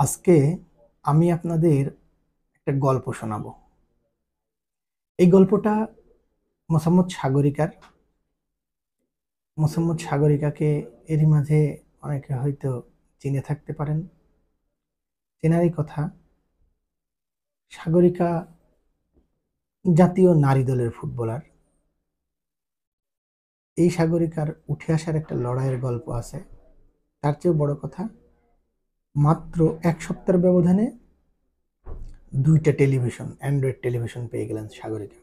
আজকে আমি আপনাদের একটা গল্প শোনাবো। এই গল্পটা মোসাম্মৎ সাগরিকার। মোসাম্মৎ সাগরিকাকে এরই মাঝে অনেকে হয়তো চিনে থাকতে পারেন। চেনারই কথা। সাগরিকা জাতীয় নারী দলের ফুটবলার। এই সাগরিকার উঠে আসার একটা লড়াইয়ের গল্প আছে। তার চেয়েও বড় কথা, মাত্র এক সপ্তাহের ব্যবধানে 2টা টেলিভিশন, অ্যান্ড্রয়েড টেলিভিশন পেয়ে গেলেন সাগরিকা।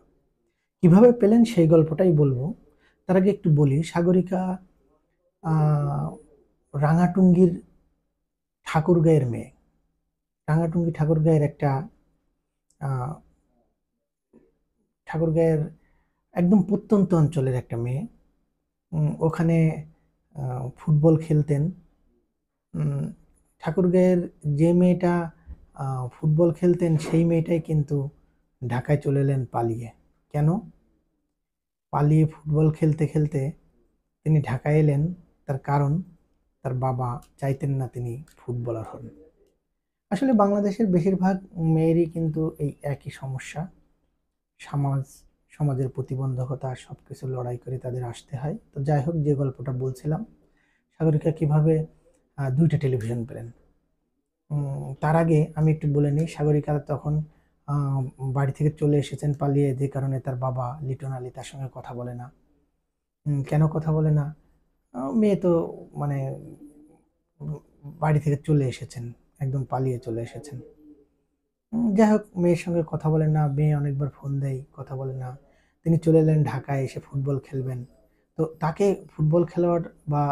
কিভাবে পেলেন সেই গল্পটাই বলবো। তার আগে একটু বলি, সাগরিকা রাঙাটুঙ্গির ঠাকুরগাঁয়ের মেয়ে। রাঙাটুঙ্গি ঠাকুরগাঁয়ের একটা ঠাকুরগাঁয়ের একদম প্রত্যন্ত অঞ্চলের একটা মেয়ে। ওখানে ফুটবল খেলতেন। ঠাকুরগাঁয়ের যে মেয়েটা ফুটবল খেলতেন সেই মেয়েটাই কিন্তু ঢাকায় চলে এলেন পালিয়ে। কেন পালিয়ে ফুটবল খেলতে খেলতে তিনি ঢাকায় এলেন? তার কারণ, তার বাবা চাইতেন না তিনি ফুটবলার হন। আসলে বাংলাদেশের বেশিরভাগ মেয়েরই কিন্তু এই একই সমস্যা। সমাজের প্রতিবন্ধকতা সবকিছু লড়াই করে তাদের আসতে হয়। তো যাই হোক, যে গল্পটা বলছিলাম, সাগরিকা কিভাবে 2টা টেলিভিশন পেলেন। তার আগে আমি একটু বলে নিই, সাগরিকা তখন বাড়ি থেকে চলে এসেছেন পালিয়ে, যে কারণে তার বাবা লিটন আলী তার সঙ্গে কথা বলে না। কেন কথা বলে না? মেয়ে তো মানে বাড়ি থেকে চলে এসেছেন, একদম পালিয়ে চলে এসেছেন। যাই হোক, মেয়ের সঙ্গে কথা বলেন না। মেয়ে অনেকবার ফোন দেয়, কথা বলে না। তিনি চলে এলেন ঢাকায়, এসে ফুটবল খেলবেন। তো তাকে ফুটবল খেলোয়াড় বা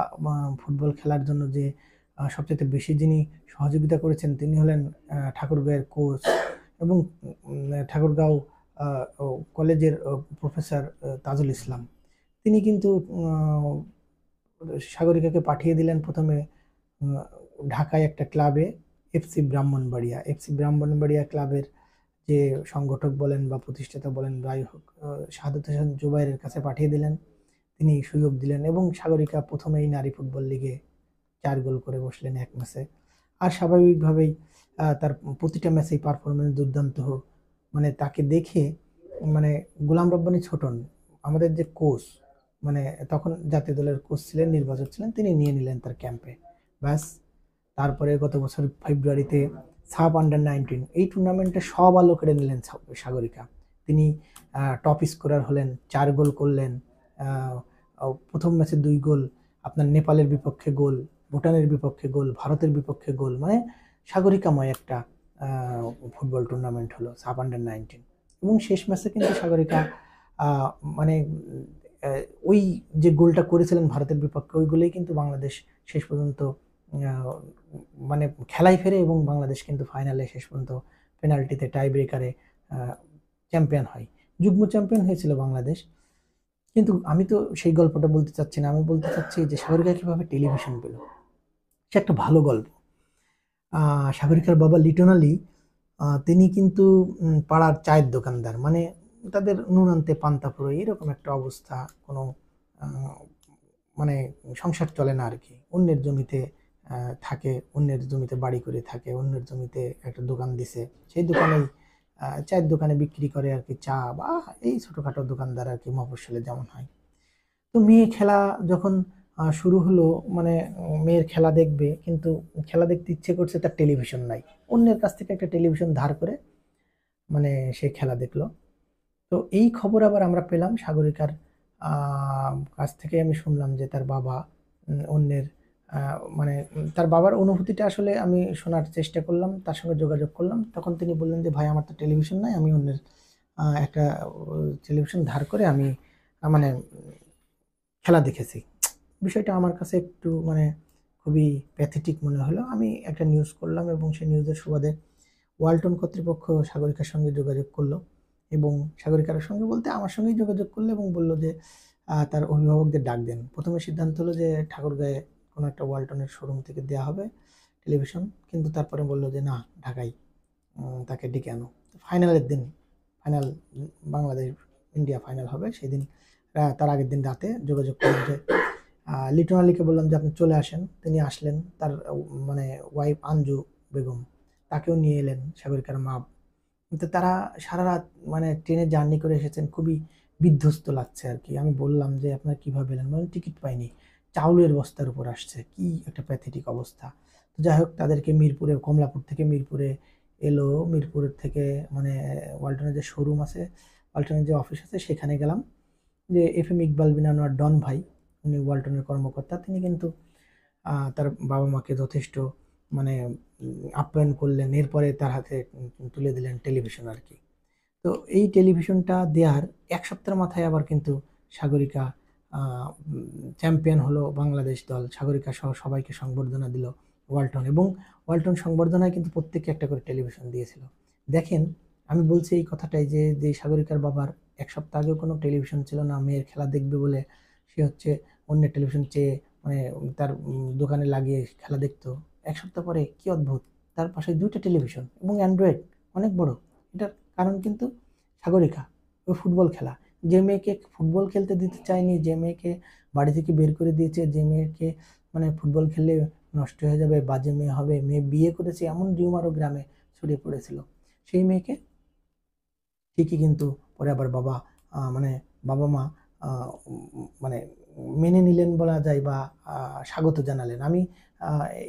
ফুটবল খেলার জন্য যে সবচেয়ে বেশি যিনি সহযোগিতা করেছেন তিনি হলেন ঠাকুরগাঁয়ের কোচ এবং ঠাকুরগাঁও কলেজের প্রফেসর তাজুল ইসলাম। তিনি কিন্তু সাগরিকাকে পাঠিয়ে দিলেন প্রথমে ঢাকায় একটা ক্লাবে, এফসি ব্রাহ্মণবাড়িয়া ক্লাবের যে সংগঠক বলেন বা প্রতিষ্ঠাতা বলেন, যাই হোক, শাহাদাত হোসেন জুবাইরের কাছে পাঠিয়ে দিলেন। তিনি সুযোগ দিলেন এবং সাগরিকা প্রথমেই নারী ফুটবল লিগে 4 গোল করে বসলেন এক ম্যাচে। আর স্বাভাবিকভাবেই তার প্রতিটা ম্যাচেই পারফরমেন্স দুর্দান্ত হোক। মানে তাকে দেখে, মানে গোলাম রব্বানী ছোটন, আমাদের যে কোচ, মানে তখন জাতীয় দলের কোচ ছিলেন, নির্বাচক ছিলেন, তিনি নিয়ে নিলেন তার ক্যাম্পে। ব্যাস। তারপরে গত বছর ফেব্রুয়ারিতে সাব-19 এই টুর্নামেন্টে সব আলো কেড়ে নিলেন সাগরিকা। তিনি টপ স্কোরার হলেন, 4 গোল করলেন। প্রথম ম্যাচে 2 গোল, আপনার নেপালের বিপক্ষে গোল, ভুটানের বিপক্ষে গোল, ভারতের বিপক্ষে গোল। মানে সাগরিকাময় একটা ফুটবল টুর্নামেন্ট হলো সাব-19। এবং শেষ ম্যাচে কিন্তু সাগরিকা মানে ওই যে গোলটা করেছিলেন ভারতের বিপক্ষে, ওই গোলেই কিন্তু বাংলাদেশ শেষ পর্যন্ত মানে খেলায় ফেরে এবং বাংলাদেশ কিন্তু ফাইনালে শেষ পর্যন্ত পেনাল্টিতে টাই ব্রেকারে চ্যাম্পিয়ন হয়। যুগ্ম চ্যাম্পিয়ন হয়েছিল বাংলাদেশ। কিন্তু আমি তো সেই গল্পটা বলতে চাচ্ছি না। আমি বলতে চাচ্ছি যে সাগরিকা কিভাবে টেলিভিশন পেল। সে একটা ভালো গল্প। সাগরিকার বাবা লিটন আলী, তিনি কিন্তু পাড়ার চায়ের দোকানদার। মানে তাদের নুন আনতে পান্তা ফুরোয়, এরকম একটা অবস্থা। কোনো মানে সংসার চলে না আর কি। অন্যের জমিতে থাকে, অন্যের জমিতে বাড়ি করে থাকে, অন্যের জমিতে একটা দোকান দিছে। সেই দোকানেই চায়ের দোকানে বিক্রি করে আর কি, চা বা এই ছোটখাটো দোকানদার আর কি, মফস্বলে যেমন হয়। তো মেয়ে খেলা যখন শুরু হলো, মানে মেয়ের খেলা দেখবে, কিন্তু খেলা দেখতে ইচ্ছে করছে, তার টেলিভিশন নাই। অন্যের কাছ থেকে একটা টেলিভিশন ধার করে মানে সে খেলা দেখলো। তো এই খবর আবার আমরা পেলাম সাগরিকার কাছ থেকে। আমি শুনলাম যে তার বাবা অন্যের মানে তার বাবার অনুভূতিটা আসলে আমি শোনার চেষ্টা করলাম, তার সঙ্গে যোগাযোগ করলাম। তখন তিনি বললেন যে ভাই, আমার তো টেলিভিশন নাই, আমি অন্যের একটা টেলিভিশন ধার করে আমি মানে খেলা দেখেছি। বিষয়টা আমার কাছে একটু মানে খুবই প্যাথেটিক মনে হলো। আমি একটা নিউজ করলাম এবং সেই নিউজের সুবাদে ওয়ালটন কর্তৃপক্ষ সাগরিকার সঙ্গে যোগাযোগ করলো এবং সাগরিকার সঙ্গে বলতে আমার সঙ্গেই যোগাযোগ করলো এবং বলল যে তার অভিভাবকদের ডাক দেন। প্রথমে সিদ্ধান্ত হলো যে ঠাকুরগাঁয়ে কোনো একটা ওয়ালটনের শোরুম থেকে দেওয়া হবে টেলিভিশন, কিন্তু তারপরে বললো যে না, ঢাকায় তাকে ডেকে আনো। ফাইনালের দিন, ফাইনাল বাংলাদেশ ইন্ডিয়া ফাইনাল হবে সেদিন, তার আগের দিন রাতে যোগাযোগ করলাম যে লিটন আলীকে বললাম যে আপনি চলে আসেন। তিনি আসলেন। তার মানে ওয়াইফ আঞ্জু বেগম, তাকেও নিয়ে এলেন সাগরিকার মা। কিন্তু তারা সারা রাত মানে ট্রেনে জার্নি করে এসেছেন, খুবই বিধ্বস্ত লাগছে আর কি। আমি বললাম যে আপনারা কিভাবে এলেন? বলেন টিকিট পাইনি, চাউলের বস্তার উপর আসছে। কি একটা প্যাথেটিক অবস্থা। তো যাই হোক তাদেরকে মিরপুরে, কমলাপুর থেকে মিরপুরে এলো, মিরপুরের থেকে মানে ওয়ালটনের যে শোরুম আছে, ওয়ালটনের যে অফিস আছে সেখানে গেলাম। যে এফ এম ইকবাল বিন আনোয়ার ডন ভাই, উনি ওয়ালটনের কর্মকর্তা, তিনি কিন্তু তার বাবা মাকে যথেষ্ট মানে আপ্যায়ন করলেন। এরপরে তার হাতে তুলে দিলেন টেলিভিশন আর কি। তো এই টেলিভিশনটা দেওয়ার 1 সপ্তাহের মাথায় আবার কিন্তু সাগরিকা চ্যাম্পিয়ন হলো বাংলাদেশ দল। সাগরিকা সহ সবাইকে সংবর্ধনা দিল ওয়ালটন, এবং ওয়ালটন সংবর্ধনায় কিন্তু প্রত্যেককে একটা করে টেলিভিশন দিয়েছিল। দেখেন, আমি বলছি এই কথাটাই যে যে সাগরিকার বাবার 1 সপ্তাহ আগেও কোনো টেলিভিশন ছিল না, মেয়ের খেলা দেখবে বলে সে হচ্ছে অন্যের টেলিভিশন চেয়ে মানে তার দোকানে লাগিয়ে খেলা দেখতো। 1 সপ্তাহ পরে কি অদ্ভুত, তার পাশে 2টা টেলিভিশন এবং অ্যান্ড্রয়েড অনেক বড়। এটার কারণ কিন্তু সাগরিকা। ও ফুটবল খেলা, যে মেয়েকে ফুটবল খেলতে দিতে চায়নি, যে মেয়েকে বাড়ি থেকে বের করে দিয়েছে, যে মেয়েকে মানে ফুটবল খেললে নষ্ট হয়ে যাবে, বাজে মেয়ে হবে, মেয়ে বিয়ে করেছে, এমন রিউমারও গ্রামে ছড়িয়ে পড়েছিল, সেই মেয়েকে ঠিকই কিন্তু পরে আবার মানে বাবা মা মানে মেনে নিলেন বলা যায়, বা স্বাগত জানালেন। আমি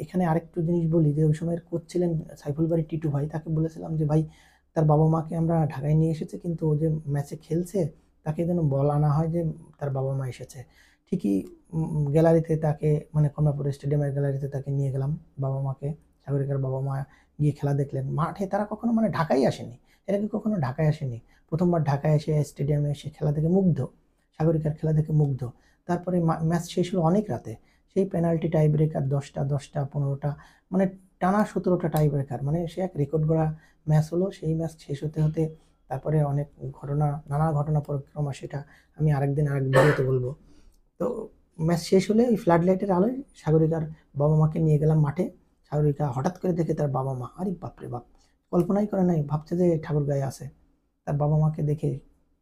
এখানে আরেকটু জিনিস বলি যে ওই সময়ের কোচ ছিলেন সাইফুল বারী টিটু ভাই। তাকে বলেছিলাম যে ভাই, তার বাবা মাকে আমরা ঢাকায় নিয়ে এসেছি, কিন্তু ও যে ম্যাচে খেলছে তাকে যেন বলা না হয় যে তার বাবা মা এসেছে। ঠিকই গ্যালারিতে তাকে মানে কমলাপুর স্টেডিয়ামের গ্যালারিতে তাকে নিয়ে গেলাম বাবা মাকে। সাগরিকার বাবা মা গিয়ে খেলা দেখলেন। মাঠে তারা কখনো মানে ঢাকায় আসেনি, এরা কি কখনো ঢাকায় আসেনি। প্রথমবার ঢাকায় এসে স্টেডিয়ামে এসে খেলা দেখে মুগ্ধ, সাগরিকার খেলা দেখে মুগ্ধ। তারপরে ম্যাচ শেষ হলো অনেক রাতে, সেই পেনাল্টি টাই ব্রেকার 10টা 15টা মানে টানা 17টা টাই ব্রেকার, মানে সে এক রেকর্ড গড়া ম্যাচ হলো। সেই ম্যাচ শেষ হতে হতে তারপরে অনেক ঘটনা, নানা ঘটনা পরিক্রমা, সেটা আমি আরেকদিন আরেক ভিডিওতে বলবো। তো ম্যাচ শেষ হলে ওই ফ্লাড লাইটের আলোয় সাগরিকার বাবা মাকে নিয়ে গেলাম মাঠে। সাগরিকা হঠাৎ করে দেখে তার বাবা মা, আরে বাপরে বাপ, কল্পনাই করে নাই, ভাবছে যে ঠাকুর গায়ে আছে। তার বাবা মাকে দেখে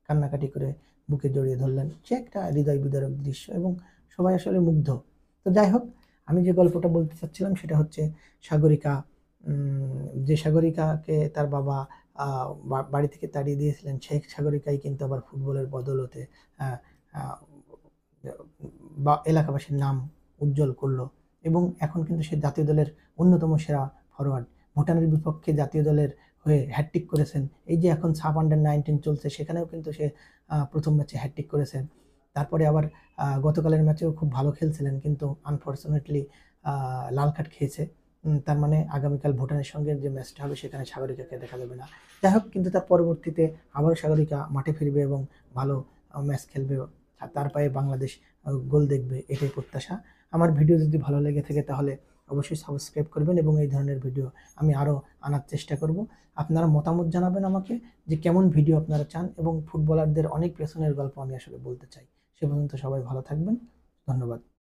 কান্নাকাটি করে বুকে জড়িয়ে ধরলেন। সে একটা হৃদয় বিদারক দৃশ্য, এবং সবাই আসলে মুগ্ধ। তো যাই হোক, আমি যে গল্পটা বলতে চাচ্ছিলাম সেটা হচ্ছে সাগরিকা, যে সাগরিকাকে তার বাবা বাড়ি থেকে তাড়িয়ে দিয়েছিলেন, সেই সাগরিকাই কিন্তু আবার ফুটবলের বদৌলতে আহ, আহ, বা এলাকাবাসীর নাম উজ্জ্বল করলো, এবং এখন কিন্তু সে জাতীয় দলের অন্যতম সেরা ফরওয়ার্ড। ভুটানের বিপক্ষে জাতীয় দলের হয়ে হ্যাটট্রিক করেছেন। এই যে এখন সাব আন্ডার 19 চলছে, সেখানেও কিন্তু সে প্রথম ম্যাচে হ্যাটট্রিক করেছেন। তারপরে আবার গতকালের ম্যাচেও খুব ভালো খেলছিলেন, কিন্তু আনফর্চুনেটলি লাল কার্ড খেয়েছে। তার মানে আগামীকাল ভুটানের সঙ্গে যে ম্যাচটা হবে সেখানে সাগরিকাকে দেখা যাবে না। যাই হোক, কিন্তু তার পরবর্তীতে আবারও সাগরিকা মাঠে ফিরবে এবং ভালো ম্যাচ খেলবে, আর তার পায়ে বাংলাদেশ গোল দেখবে, এটাই প্রত্যাশা। আমার ভিডিও যদি ভালো লেগে থাকে তাহলে অবশ্যই সাবস্ক্রাইব করবেন, এবং এই ধরনের ভিডিও আমি আরও আনার চেষ্টা করব। আপনারা মতামত জানাবেন আমাকে যে কেমন ভিডিও আপনারা চান, এবং ফুটবলারদের অনেক পেছনের গল্প আমি আসলে বলতে চাই। সে পর্যন্ত সবাই ভালো থাকবেন, ধন্যবাদ।